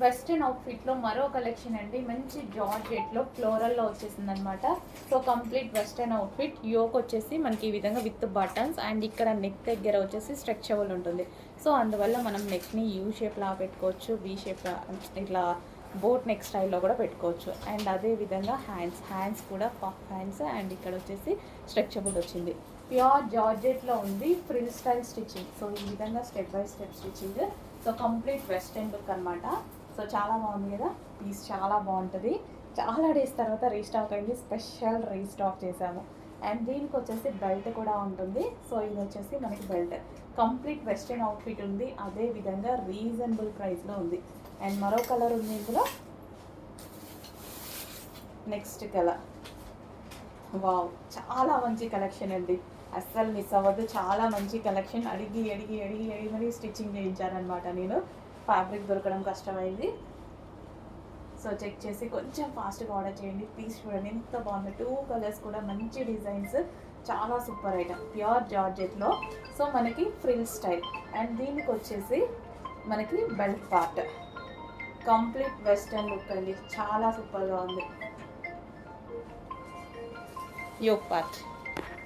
Western అవుట్ఫిట్లో మరో collection అండి. మంచి జార్జెట్లో ఫ్లోరల్లో వచ్చేసింది అనమాట. So complete western outfit. Yoke వచ్చేసి మనకి ఈ విధంగా విత్ బటన్స్ అండ్ ఇక్కడ నెక్ దగ్గర వచ్చేసి స్ట్రెచబుల్ ఉంటుంది. సో అందువల్ల మనం నెక్ని యూ షేప్లా పెట్టుకోవచ్చు, వీ షేప్లా ఇట్లా బోట్ నెక్ స్టైల్లో కూడా పెట్టుకోవచ్చు. అండ్ అదే విధంగా హ్యాండ్స్ కూడా పఫ్ హ్యాండ్స్ అండ్ ఇక్కడ వచ్చేసి స్ట్రెచబుల్ వచ్చింది. ప్యూర్ జార్జెట్లో ఉంది, ఫ్రిల్ స్టైల్ స్టిచ్చింగ్. సో ఈ విధంగా step by step stitching. So complete western look అనమాట. సో చాలా బాగుంది కదా, పీస్ చాలా బాగుంటుంది. చాలా డేస్ తర్వాత రీస్టాక్ అయింది, స్పెషల్ రీస్టాక్ చేసాము. అండ్ దీనికి వచ్చేసి బెల్ట్ కూడా ఉంటుంది. సో ఇది వచ్చేసి మనకి బెల్ట్. కంప్లీట్ వెస్ట్రన్ అవుట్ఫిట్ ఉంది, అదే విధంగా రీజనబుల్ ప్రైస్లో ఉంది. అండ్ మరో కలర్ ఉంది ఇందులో, నెక్స్ట్ కలర్. వావ్, చాలా మంచి కలెక్షన్ అండి, అస్సలు మిస్ అవ్వద్దు. చాలా మంచి కలెక్షన్. అడిగి మరీ స్టిచ్చింగ్ చేయించానమాట నేను. ఫ్యాబ్రిక్ దొరకడం కష్టమైంది. సో చెక్ చేసి కొంచెం ఫాస్ట్గా ఆర్డర్ చేయండి. పీస్ చూడండి ఎంత బాగుంది. 2 కలర్స్ కూడా మంచి డిజైన్స్, చాలా సూపర్ ఐటమ్. ప్యూర్ జార్జెట్లో. సో మనకి ఫ్రిల్ స్టైల్ అండ్ దీనికి వచ్చేసి మనకి belt part. Complete western look అండి, చాలా సూపర్గా ఉంది. Yoke part.